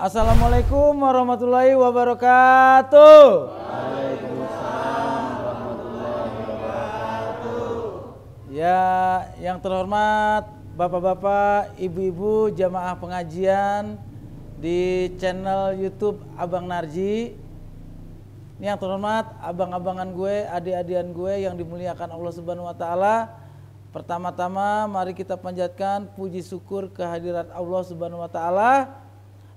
Assalamualaikum warahmatullahi wabarakatuh. Waalaikumsalam warahmatullahi wabarakatuh. Ya, yang terhormat Bapak-bapak, Ibu-ibu jamaah pengajian di channel YouTube Abang Narji. Ini yang terhormat abang-abangan gue, adik-adian gue yang dimuliakan Allah Subhanahu wa taala. Pertama-tama mari kita panjatkan puji syukur kehadirat Allah Subhanahu wa taala.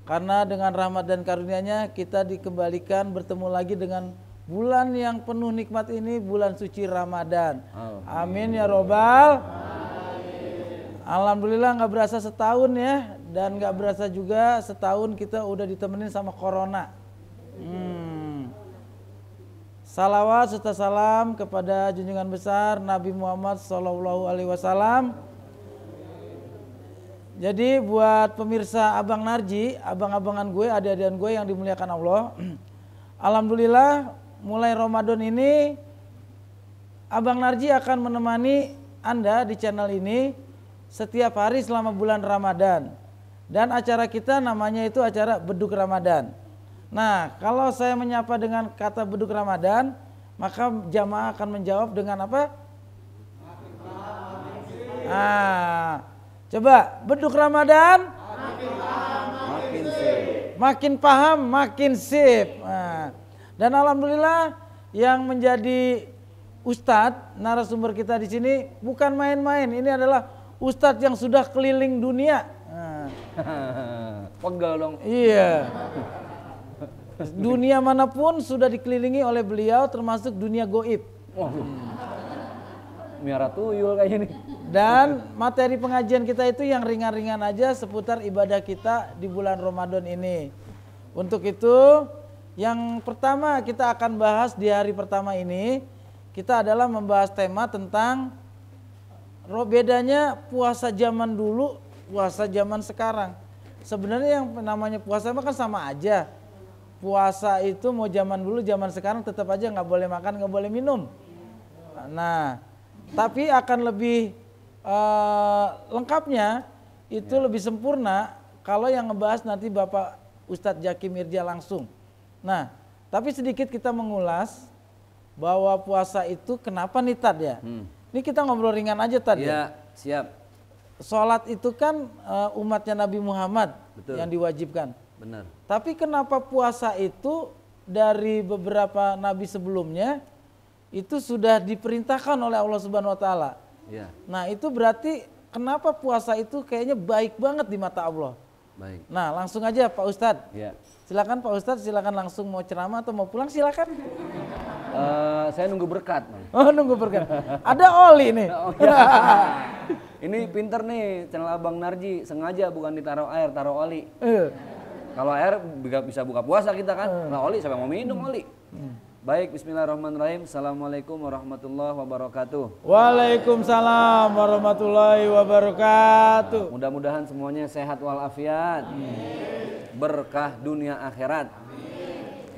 Karena dengan rahmat dan karunia-Nya kita dikembalikan bertemu lagi dengan bulan yang penuh nikmat ini, bulan suci Ramadan. Amin ya robbal. Alhamdulillah nggak berasa setahun ya, dan nggak berasa juga setahun kita udah ditemenin sama corona. Salawat serta salam kepada junjungan besar Nabi Muhammad SAW. Jadi buat pemirsa Abang Narji, abang-abangan gue, adik-adian gue yang dimuliakan Allah, alhamdulillah mulai Ramadan ini Abang Narji akan menemani Anda di channel ini setiap hari selama bulan Ramadan. Dan acara kita namanya itu acara Beduk Ramadan. Nah, kalau saya menyapa dengan kata Beduk Ramadan, maka jamaah akan menjawab dengan apa? Coba, Beduk Ramadan Makin sip. makin paham, makin sip. Dan alhamdulillah yang menjadi ustadz narasumber kita di sini bukan main-main. Ini adalah ustadz yang sudah keliling dunia. Pegel dong. Iya. Dunia manapun sudah dikelilingi oleh beliau, termasuk dunia goib. Miara tuyul kayak ini. Dan materi pengajian kita itu yang ringan-ringan aja seputar ibadah kita di bulan Ramadan ini. Untuk itu, yang pertama kita akan bahas di hari pertama ini, kita adalah membahas tema tentang bedanya puasa zaman dulu, puasa zaman sekarang. Sebenarnya yang namanya puasa kan sama aja. Puasa itu mau zaman dulu, zaman sekarang tetap aja nggak boleh makan, nggak boleh minum. Nah, tapi akan lebih lengkapnya itu lebih sempurna kalau yang ngebahas nanti Bapak Ustadz Jaki Mirja langsung. Nah, tapi sedikit kita mengulas bahwa puasa itu kenapa nih Tad ya? Ini kita ngobrol ringan aja Tad ya. Iya, siap. Sholat itu kan umatnya Nabi Muhammad. Betul. Yang diwajibkan. Benar. Tapi kenapa puasa itu dari beberapa nabi sebelumnya itu sudah diperintahkan oleh Allah Subhanahu wa taala? Iya. Nah, itu berarti kenapa puasa itu kayaknya baik banget di mata Allah. Baik. Nah, langsung aja Pak Ustadz. Iya. Silakan Pak Ustadz, silakan langsung mau ceramah atau mau pulang silakan. Saya nunggu berkat. Oh, nunggu berkat. Ada oli nih. Ini pinter nih channel Abang Narji, sengaja bukan ditaruh air, taruh oli. Eh. Kalau air bisa buka puasa kita kan. Nah, oli siapa yang mau minum oli? Baik, bismillahirrahmanirrahim. Assalamualaikum warahmatullahi wabarakatuh. Waalaikumsalam warahmatullahi wabarakatuh. Mudah-mudahan semuanya sehat walafiat. Berkah dunia akhirat.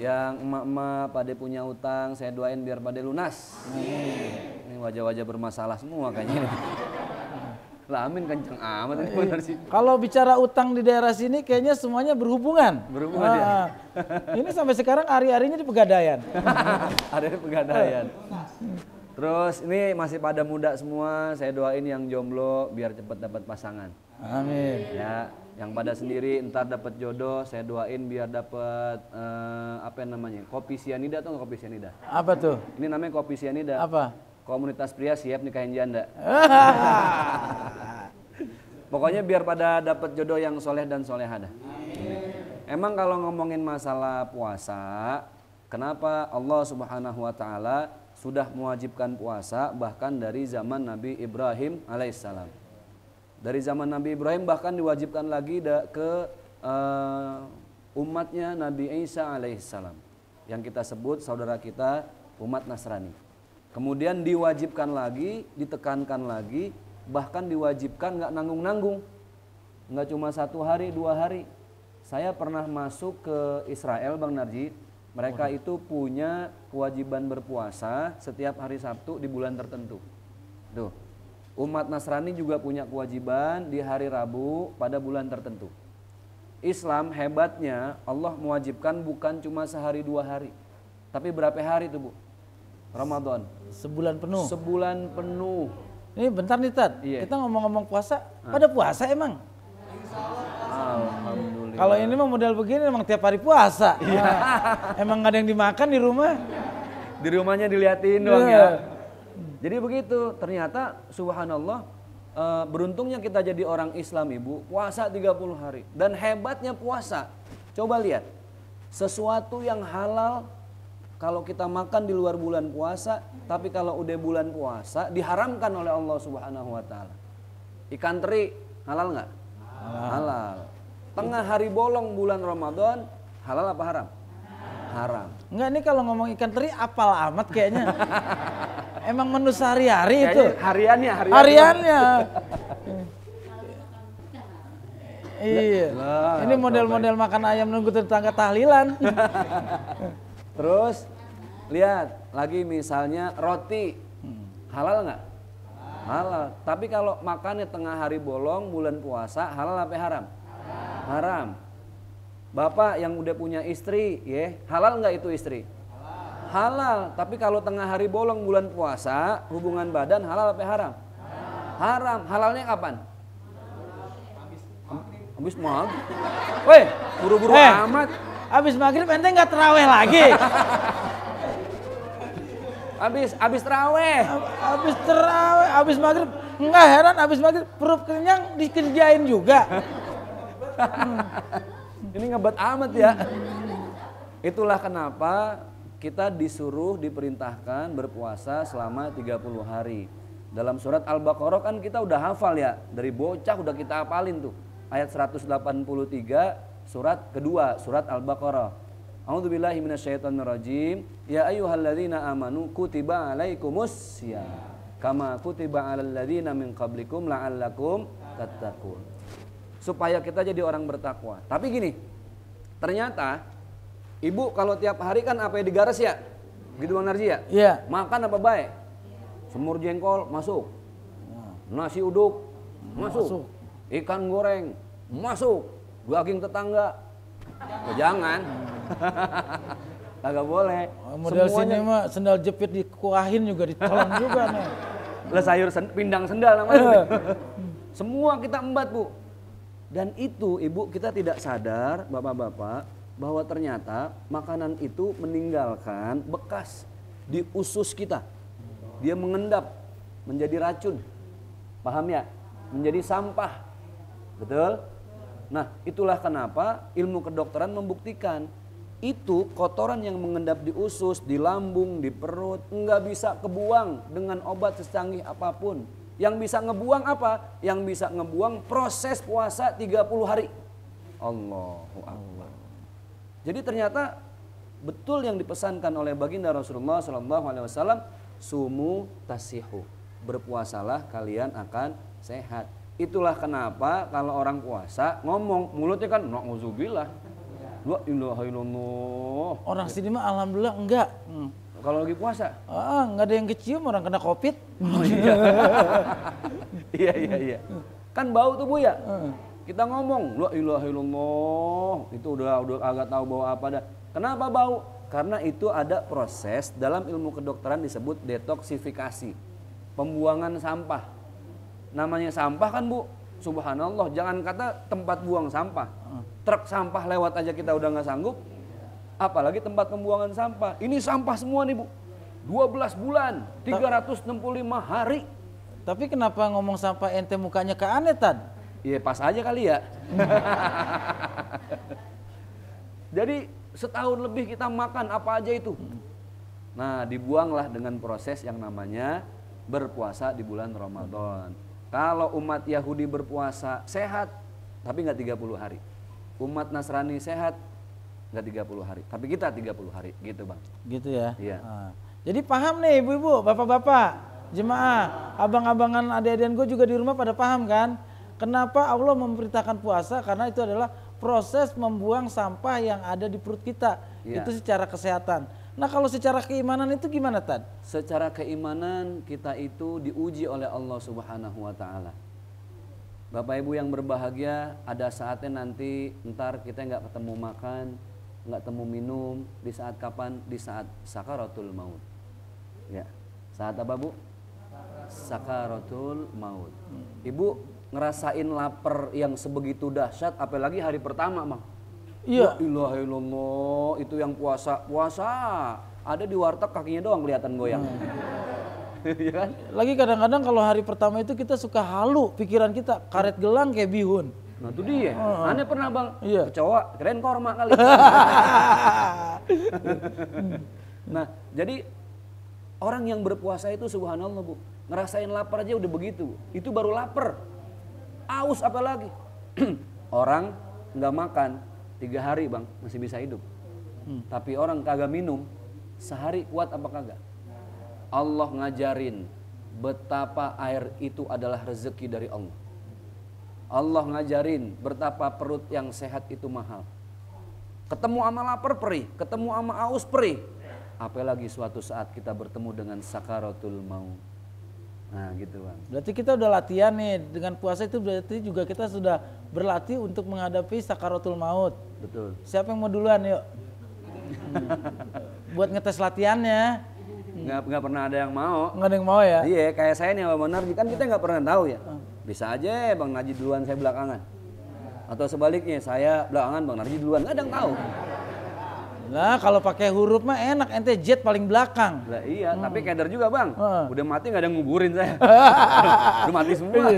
Yang emak-emak pada punya utang, saya doain biar pada lunas. Ini wajah-wajah bermasalah semua kayaknya. Lah amin kenceng amat ini benar sih. Kalau bicara utang di daerah sini kayaknya semuanya berhubungan. Berhubungan ya. Ini sampai sekarang hari-harinya di Pegadaian. Ada di Pegadaian. Terus ini masih pada muda semua, saya doain yang jomblo biar cepat dapat pasangan. Amin. Ya, yang pada sendiri entar dapat jodoh, saya doain biar dapat apa namanya? Kopi sianida atau kopi sianida? Apa tuh? Ini namanya kopi sianida. Apa? Komunitas pria siap nikahin janda. Pokoknya biar pada dapat jodoh yang soleh dan solehah dah. Emang kalau ngomongin masalah puasa, kenapa Allah Subhanahu wa taala sudah mewajibkan puasa bahkan dari zaman Nabi Ibrahim alaihissalam. Dari zaman Nabi Ibrahim bahkan diwajibkan lagi ke umatnya Nabi Isa alaihissalam. Yang kita sebut saudara kita umat Nasrani. Kemudian diwajibkan lagi, ditekankan lagi, bahkan diwajibkan nggak nanggung-nanggung. Nggak cuma 1 hari, 2 hari. Saya pernah masuk ke Israel, Bang Narji. Mereka itu punya kewajiban berpuasa setiap hari Sabtu di bulan tertentu. Tuh. Umat Nasrani juga punya kewajiban di hari Rabu pada bulan tertentu. Islam hebatnya Allah mewajibkan bukan cuma sehari 2 hari. Tapi berapa hari itu Bu? Ramadan. Sebulan penuh. Sebulan penuh. Ini bentar nih Tad, Iya. kita ngomong-ngomong puasa, pada puasa emang? Alhamdulillah. Kalau ini mah model begini emang tiap hari puasa. Emang gak ada yang dimakan di rumah? Di rumahnya diliatin doang ya. Jadi begitu, ternyata subhanallah beruntungnya kita jadi orang Islam Ibu, puasa 30 hari. Dan hebatnya puasa, coba lihat, sesuatu yang halal kalau kita makan di luar bulan puasa, tapi kalau udah bulan puasa diharamkan oleh Allah Subhanahu wa taala. Ikan teri halal nggak? Halal. Tengah hari bolong bulan Ramadan, halal apa haram? Haram. Enggak, nih kalau ngomong ikan teri apal amat kayaknya. Emang menu sehari-hari itu. Hariannya. Hariannya. Iya. Lah, Ini model-model makan ayam nunggu tetangga tahlilan. Terus lihat lagi misalnya roti, halal nggak? Halal. Tapi kalau makannya tengah hari bolong bulan puasa, halal apa haram? Haram. Bapak yang udah punya istri, ya halal nggak itu istri? Halal. Tapi kalau tengah hari bolong bulan puasa, hubungan badan halal apa haram? Haram. Halalnya kapan? Habis maghrib. Weh, buru-buru amat. Habis maghrib ente nggak terawih lagi. Habis terawih. Habis terawih, habis maghrib. Enggak heran habis maghrib perut kenyang dikerjain juga. Ini ngebet amat ya. Itulah kenapa kita disuruh diperintahkan berpuasa selama 30 hari. Dalam surat Al-Baqarah kan kita udah hafal ya. Dari bocah udah kita hafalin tuh. Ayat 183 surat kedua, surat Al-Baqarah. A'udzubillahi minasyaitonirrajim. Ya ayyuhalladzina amanu kutiba alaikumus syiyam kama kutiba alal ladzina min qablikum la'allakum tattaqun. Supaya kita jadi orang bertakwa. Tapi gini, ternyata ibu kalau tiap hari kan apa yang digaras ya? Gitu Bang Narji ya? Iya. Makan apa baik? Semur jengkol masuk. Nasi uduk masuk. Ikan goreng masuk. Daging tetangga. Oh, jangan. Agak boleh. Model sini mah sendal jepit dikuahin juga ditelan juga nih. Lah sayur pindang sendal namanya. Semua kita embat Bu. Dan itu ibu kita tidak sadar bapak-bapak bahwa ternyata makanan itu meninggalkan bekas di usus kita. Dia mengendap menjadi racun. Paham ya? Menjadi sampah. Betul? Nah, itulah kenapa ilmu kedokteran membuktikan itu kotoran yang mengendap di usus, di lambung, di perut nggak bisa kebuang dengan obat secanggih apapun. Yang bisa ngebuang apa? Yang bisa ngebuang proses puasa 30 hari. Allahu Akbar. Jadi ternyata betul yang dipesankan oleh baginda Rasulullah SAW, sumu tasihu. Berpuasalah kalian akan sehat. Itulah kenapa kalau orang puasa ngomong mulutnya kan na'udzubillah. La ilaha illallah. Orang sini mah alhamdulillah enggak. Kalau lagi puasa? Enggak ada yang kecium orang kena Covid. Oh iya. Iya. Kan bau tuh Bu ya? Kita ngomong la ilaha illallah, itu udah agak tahu bau apa dah. Kenapa bau? Karena itu ada proses dalam ilmu kedokteran disebut detoksifikasi. Pembuangan sampah. Namanya sampah kan Bu, subhanallah, jangan kata tempat buang sampah. Truk sampah lewat aja kita udah nggak sanggup, apalagi tempat pembuangan sampah. Ini sampah semua nih Bu, 12 bulan, 365 hari. Tapi kenapa ngomong sampah ente mukanya ke aneh Tad? Iya pas aja kali ya. Jadi setahun lebih kita makan apa aja itu. Nah dibuanglah dengan proses yang namanya berpuasa di bulan Ramadan. Kalau umat Yahudi berpuasa sehat, tapi nggak 30 hari. Umat Nasrani sehat, nggak 30 hari. Tapi kita 30 hari, gitu Bang. Gitu ya? Iya. Nah, jadi paham nih ibu-ibu, bapak-bapak, jemaah, abang-abangan, adik-adikan gue juga di rumah pada paham kan? Kenapa Allah memberitakan puasa? Karena itu adalah proses membuang sampah yang ada di perut kita. Iya. Itu secara kesehatan. Nah kalau secara keimanan itu gimana Tad? Secara keimanan kita itu diuji oleh Allah Subhanahu wa taala. Bapak Ibu yang berbahagia, ada saatnya nanti ntar kita nggak ketemu makan, nggak ketemu minum, di saat kapan? Di saat sakaratul maut. Ya, saat apa Bu? Sakaratul maut. Ibu ngerasain lapar yang sebegitu dahsyat, apalagi hari pertama, Bang. Iya. La ilaha illallah, itu yang puasa. Ada di warteg kakinya doang kelihatan goyang. Ya kan? Lagi kadang-kadang kalau hari pertama itu kita suka halu pikiran kita, karet gelang kayak bihun. Nah itu dia, aneh pernah Bang, Iya. kecoa, keren korma kali. Nah jadi orang yang berpuasa itu subhanallah Bu, ngerasain lapar aja udah begitu, itu baru lapar. Aus apalagi. Orang nggak makan 3 hari Bang, masih bisa hidup. Tapi orang kagak minum, sehari kuat apa kagak? Allah ngajarin betapa air itu adalah rezeki dari Allah. Allah ngajarin betapa perut yang sehat itu mahal. Ketemu sama lapar perih, ketemu sama aus perih. Apalagi suatu saat kita bertemu dengan sakaratul maut. Nah gitu Bang. Berarti kita udah latihan nih, dengan puasa itu berarti juga kita sudah berlatih untuk menghadapi sakaratul maut. Betul. Siapa yang mau duluan yuk? Buat ngetes latihannya. Nggak pernah ada yang mau. Nggak ada yang mau ya? Iya kayak saya nih Abang Narji, kan kita nggak pernah tahu ya. Bisa aja Bang Narji duluan, saya belakangan. Atau sebaliknya, saya belakangan, Bang Narji duluan, nggak ada yang tahu. Nah kalau pakai huruf mah enak, ente jet paling belakang. Lah iya, tapi keder juga Bang. Udah mati nggak ada yang nguburin saya. Udah mati semua.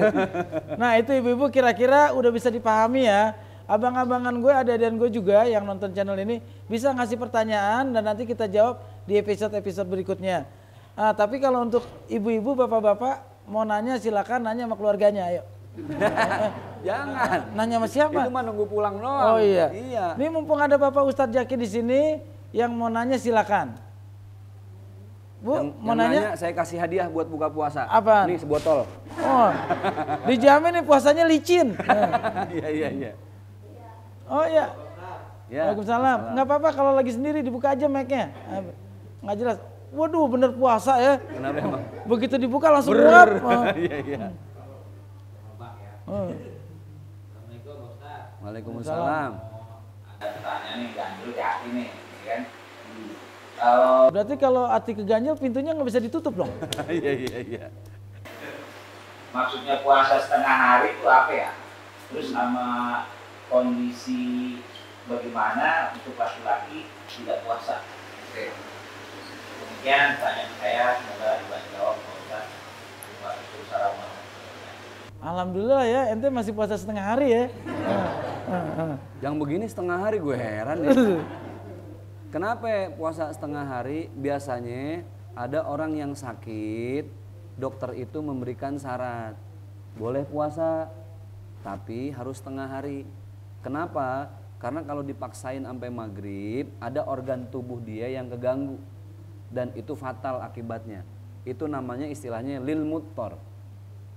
Nah itu ibu-ibu kira-kira udah bisa dipahami ya. Abang-abangan gue, adik-adikan gue juga yang nonton channel ini bisa ngasih pertanyaan dan nanti kita jawab di episode-episode berikutnya. Nah, tapi kalau untuk ibu-ibu, bapak-bapak mau nanya silakan nanya sama keluarganya, ayo. Jangan. Nanya sama siapa? Itu mah nunggu pulang doang. Oh iya. Iya. Ini mumpung ada Bapak Ustadz Jaki di sini yang mau nanya silakan. Bu, mau nanya? Saya kasih hadiah buat buka puasa. Apaan? Nih sebotol. Oh, dijamin nih puasanya licin. Iya. Oh iya. Ya. Waalaikumsalam. Nggak apa-apa kalau lagi sendiri dibuka aja mic-nya. Nggak jelas. Waduh, bener puasa ya. Kenapa emang? Begitu dibuka langsung nguap. Iya. Waalaikumsalam. Ada pertanyaan nih, ganjil di hati nih, kan? Berarti kalau hati keganjil pintunya nggak bisa ditutup dong? Iya. Maksudnya puasa setengah hari itu apa ya? Terus sama kondisi bagaimana untuk laki-laki tidak puasa? Oke. Demikian pertanyaan saya, semoga dijawab Pak Ustaz. Waalaikumsalam. Alhamdulillah ya, ente masih puasa setengah hari ya. Yang begini setengah hari gue heran ya. Kenapa puasa setengah hari? Biasanya ada orang yang sakit, dokter itu memberikan syarat. Boleh puasa, tapi harus setengah hari. Kenapa? Karena kalau dipaksain sampai maghrib, ada organ tubuh dia yang keganggu. Dan itu fatal akibatnya. Itu namanya istilahnya lil muttor.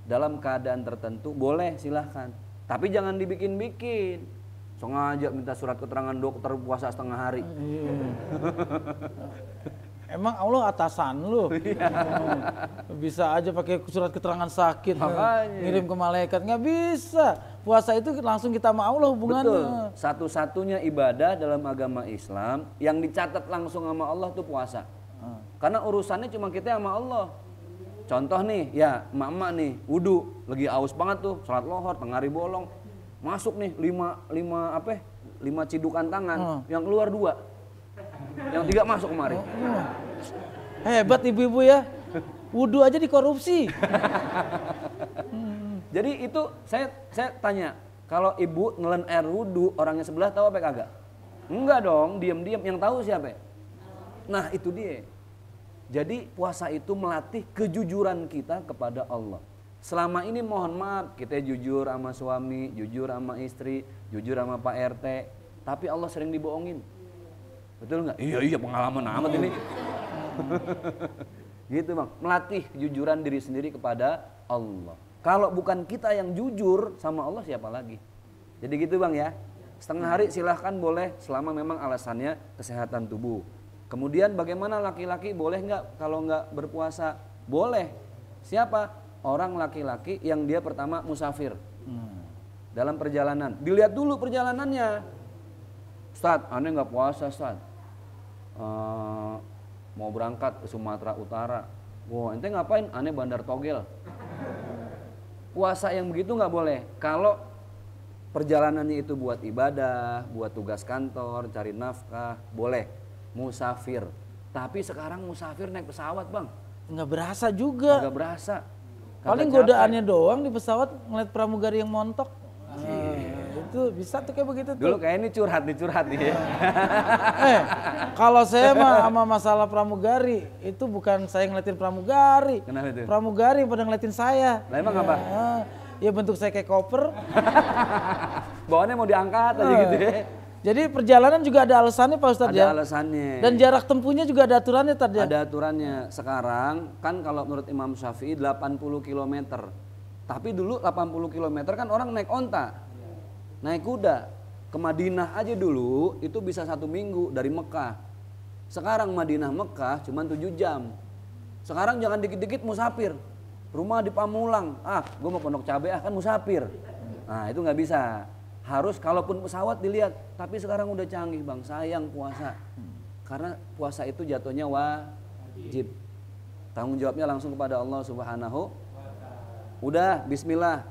Dalam keadaan tertentu boleh silahkan. Tapi jangan dibikin-bikin. Sengaja minta surat keterangan dokter puasa setengah hari. Emang Allah atasan lu. Bisa aja pakai surat keterangan sakit. Makanya. Ngirim ke malaikat. Nggak bisa. Puasa itu langsung kita sama Allah hubungannya. Betul. Satu-satunya ibadah dalam agama Islam yang dicatat langsung sama Allah tuh puasa. Karena urusannya cuma kita sama Allah. Contoh nih, ya emak-emak nih, wudu, lagi aus banget tuh, sholat lohor, tengah hari bolong, masuk nih 5 cidukan tangan, yang keluar 2, yang 3 masuk kemari. Hebat ibu-ibu ya, wudu aja dikorupsi. Jadi itu saya tanya, kalau ibu nelen air wudu, orangnya sebelah tahu apa kagak? Enggak dong, diam-diam, yang tahu siapa? Nah itu dia. Jadi puasa itu melatih kejujuran kita kepada Allah. Selama ini mohon maaf, kita jujur sama suami, jujur sama istri, jujur sama Pak RT. Tapi Allah sering dibohongin. Betul nggak? Iya pengalaman amat ini. Gitu Bang, melatih kejujuran diri sendiri kepada Allah. Kalau bukan kita yang jujur sama Allah siapa lagi? Jadi gitu Bang ya. Setengah hari silahkan boleh selama memang alasannya kesehatan tubuh. Kemudian bagaimana laki-laki boleh nggak kalau nggak berpuasa? Boleh. Siapa? Orang laki-laki yang dia pertama musafir. Dalam perjalanan, dilihat dulu perjalanannya. Ustadz, aneh nggak puasa Ustadz. Mau berangkat ke Sumatera Utara. Wah, ente ngapain? Aneh bandar togel. Puasa yang begitu nggak boleh. Kalau perjalanannya itu buat ibadah, buat tugas kantor, cari nafkah, boleh. Musafir. Tapi sekarang musafir naik pesawat, Bang. Nggak berasa juga. Nggak berasa. Paling Kagak godaannya doang di pesawat ngeliat pramugari yang montok. Itu bisa tuh kayak begitu tuh. Dulu kayak ini curhat nih. Kalau saya mah sama masalah pramugari, itu bukan saya ngeliatin pramugari. Kenapa itu? Pramugari pada ngeliatin saya. Lah emang apa? Ya bentuk saya kayak koper. Bawaannya mau diangkat aja gitu ya. Jadi perjalanan juga ada alasannya Pak Ustadz ya? Ada alasannya. Dan jarak tempuhnya juga ada aturannya tadi ya? Ada aturannya. Sekarang kan kalau menurut Imam Syafi'i 80 km. Tapi dulu 80 km kan orang naik onta. Naik kuda. Ke Madinah aja dulu itu bisa 1 minggu dari Mekah. Sekarang Madinah Mekah cuma 7 jam. Sekarang jangan dikit-dikit musafir. Rumah di Pamulang. Gue mau Pondok Cabe kan musafir. Nah itu nggak bisa. Harus kalaupun pesawat dilihat. Tapi sekarang udah canggih Bang. Sayang puasa. Karena puasa itu jatuhnya wajib. Tanggung jawabnya langsung kepada Allah Subhanahu. Udah bismillah.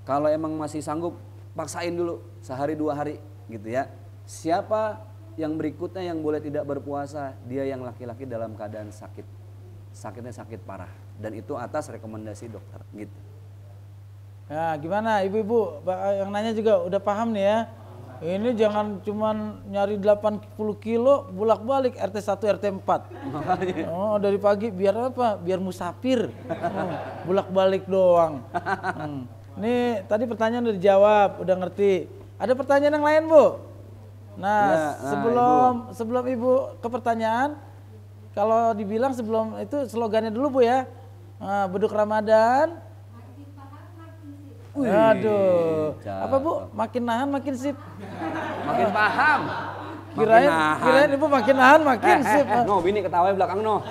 Kalau emang masih sanggup paksain dulu sehari 2 hari gitu ya. Siapa yang berikutnya yang boleh tidak berpuasa? Dia yang laki-laki dalam keadaan sakit. Sakitnya sakit parah. Dan itu atas rekomendasi dokter gitu. Nah gimana ibu-ibu yang nanya juga udah paham nih ya. Ini jangan cuman nyari 80 kilo bolak-balik RT 1 RT 4. Oh dari pagi biar apa? Biar musafir. Bolak-balik doang. Ini tadi pertanyaan udah dijawab, udah ngerti. Ada pertanyaan yang lain Bu? Nah ya, sebelum ibu ke pertanyaan, kalau dibilang sebelum itu slogannya dulu Bu ya. Nah, beduk Ramadan. Aduh, apa Bu? Makin nahan makin sip. Makin paham. Kirain Ibu makin nahan makin sip. No, bini ketawa belakang no.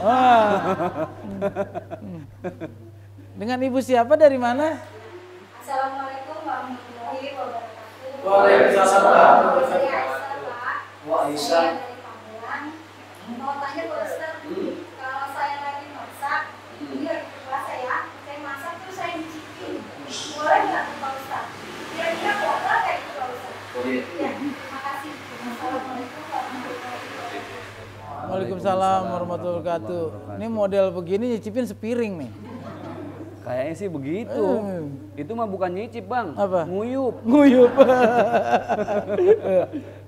Dengan Ibu siapa dari mana? Assalamualaikum warahmatullahi wabarakatuh. Waalaikumsalam warahmatullahi wabarakatuh. Wah, Aisyah. Mau tanya Pak Ustaz, kalau saya lagi masak, ini lagi puasa ya, saya masak tuh saya nyicipin. Boleh nggak Pak Ustaz? Kira-kira berapa kayak gitu Pak Ustaz? Boleh. Ya, makasih. Assalamualaikum warahmatullahi wabarakatuh. Waalaikumsalam warahmatullahi wabarakatuh. Ini model begini nyicipin sepiring nih. Kayaknya sih begitu. Itu mah bukan nyicip Bang. Apa? Nguyup.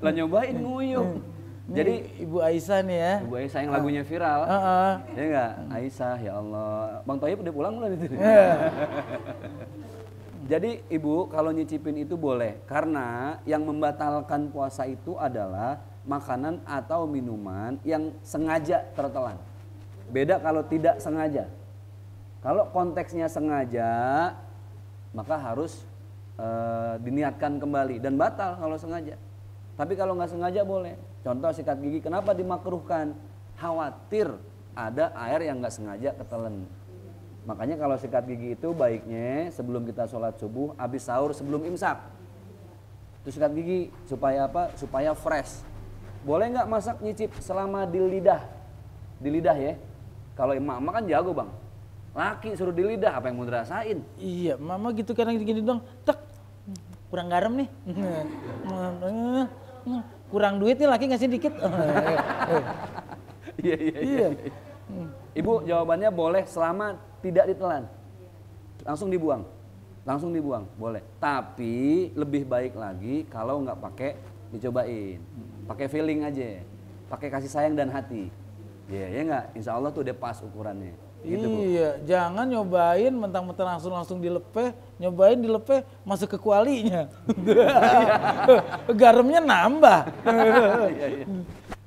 Lah nyobain nguyup. Jadi Ibu Aisyah nih ya. Ibu Aisyah yang lagunya viral. Ya enggak? Aisyah ya Allah. Bang Toyib udah pulang belum itu? Jadi Ibu kalau nyicipin itu boleh. Karena yang membatalkan puasa itu adalah makanan atau minuman yang sengaja tertelan. Beda kalau tidak sengaja. Kalau konteksnya sengaja, maka harus diniatkan kembali dan batal kalau sengaja. Tapi kalau nggak sengaja boleh. Contoh sikat gigi, kenapa dimakruhkan? Khawatir ada air yang nggak sengaja ketelan. Makanya kalau sikat gigi itu baiknya sebelum kita sholat subuh, habis sahur, sebelum imsak. Itu sikat gigi supaya apa? Supaya fresh. Boleh nggak masak nyicip selama di lidah? Di lidah ya. Kalau emak-emak kan jago Bang. Laki suruh di lidah, apa yang mau dirasain? Iya, mama gitu kadang gini dong, tek, kurang garam nih, kurang duit nih laki ngasih dikit. Iya. Ibu jawabannya boleh selama tidak ditelan, langsung dibuang, boleh. Tapi lebih baik lagi kalau nggak pakai dicobain, pakai feeling aja, pakai kasih sayang dan hati. Ya nggak, insya Allah tuh udah pas ukurannya. Gitu, iya, jangan nyobain mentang-mentang langsung dilepeh, nyobain dilepeh masuk ke kualinya. Garamnya nambah. Iya.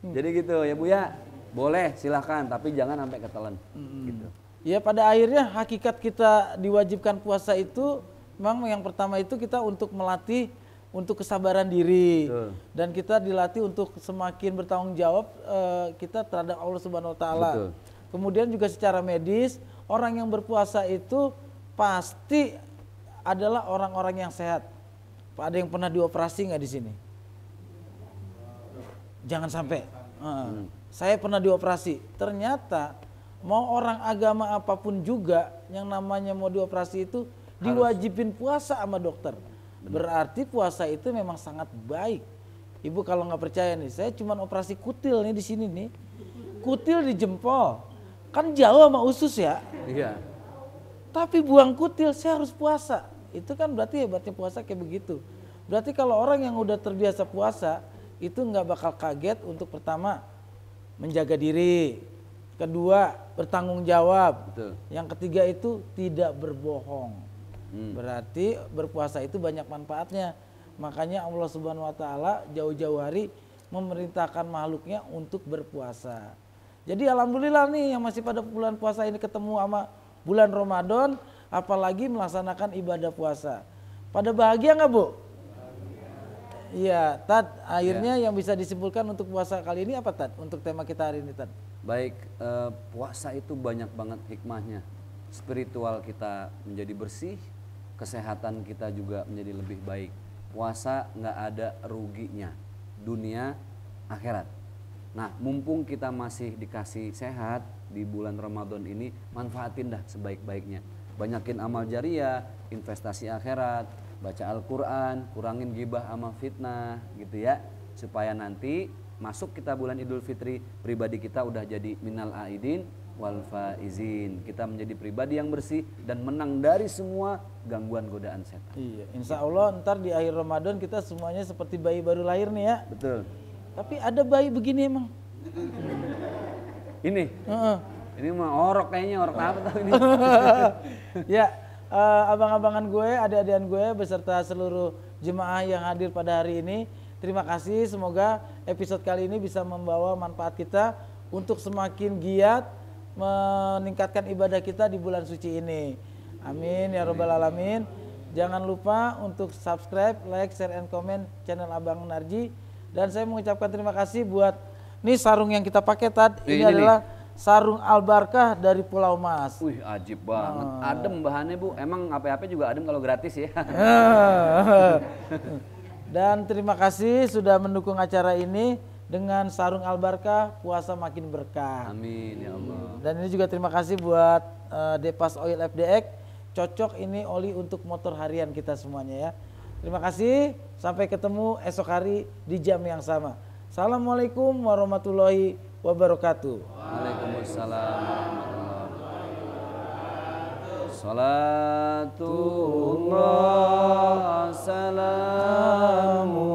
Jadi gitu ya Bu ya, boleh silahkan tapi jangan sampai ketelan. Gitu. Ya pada akhirnya hakikat kita diwajibkan puasa itu memang yang pertama itu kita untuk melatih untuk kesabaran diri. Betul. Dan kita dilatih untuk semakin bertanggung jawab kita terhadap Allah Subhanahu wa taala. Kemudian juga secara medis, orang yang berpuasa itu pasti adalah orang-orang yang sehat. Pak, ada yang pernah dioperasi nggak di sini? Jangan sampai. Saya pernah dioperasi. Ternyata mau orang agama apapun juga yang namanya mau dioperasi itu diwajibin puasa sama dokter. Berarti puasa itu memang sangat baik. Ibu kalau nggak percaya nih, saya cuma operasi kutil nih di sini nih. Kutil di jempol. Kan jauh sama usus ya. Iya. Tapi buang kutil saya harus puasa. Itu kan berarti hebatnya puasa kayak begitu. Berarti kalau orang yang udah terbiasa puasa itu nggak bakal kaget untuk pertama menjaga diri, kedua bertanggung jawab, Betul. yang ketiga itu tidak berbohong. Berarti berpuasa itu banyak manfaatnya. Makanya Allah Subhanahu Wa Taala jauh-jauh hari memerintahkan makhluknya untuk berpuasa. Jadi alhamdulillah nih yang masih pada bulan puasa ini ketemu sama bulan Ramadan, apalagi melaksanakan ibadah puasa. Pada bahagia nggak Bu? Iya, Tad. Akhirnya yang bisa disimpulkan untuk puasa kali ini apa, Tad? Untuk tema kita hari ini, Tad. Baik, puasa itu banyak banget hikmahnya. Spiritual kita menjadi bersih, kesehatan kita juga menjadi lebih baik. Puasa nggak ada ruginya, dunia, akhirat. Nah, mumpung kita masih dikasih sehat di bulan Ramadan ini, manfaatin dah sebaik-baiknya. Banyakin amal jariah, investasi akhirat, baca Al-Quran, kurangin gibah sama fitnah gitu ya. Supaya nanti masuk kita bulan Idul Fitri, pribadi kita udah jadi minal aidin wal faizin. Kita menjadi pribadi yang bersih dan menang dari semua gangguan godaan setan. Iya, insya Allah ntar di akhir Ramadan kita semuanya seperti bayi baru lahir nih ya. Betul. Tapi ada bayi begini emang. Ini, ini mah orok kayaknya, orok apa tahu ini? Ya, abang-abangan gue, adik-adikan gue beserta seluruh jemaah yang hadir pada hari ini, terima kasih. Semoga episode kali ini bisa membawa manfaat kita untuk semakin giat meningkatkan ibadah kita di bulan suci ini. Amin ya robbal alamin. Jangan lupa untuk subscribe, like, share, and comment channel Abang Narji. Dan saya mengucapkan terima kasih buat nih sarung yang kita pakai, Tad. Ini adalah sarung Al-Barkah dari Pulau Mas. Wih, ajib banget. Adem bahannya, Bu. Emang apa-apa juga adem kalau gratis ya. Dan terima kasih sudah mendukung acara ini dengan sarung Al-Barkah, puasa makin berkah. Amin ya Allah. Dan ini juga terima kasih buat Depas Oil FDX. Cocok ini oli untuk motor harian kita semuanya ya. Terima kasih, sampai ketemu esok hari di jam yang sama. Assalamualaikum warahmatullahi wabarakatuh. Waalaikumsalam warahmatullahi wabarakatuh. Salatullah salamu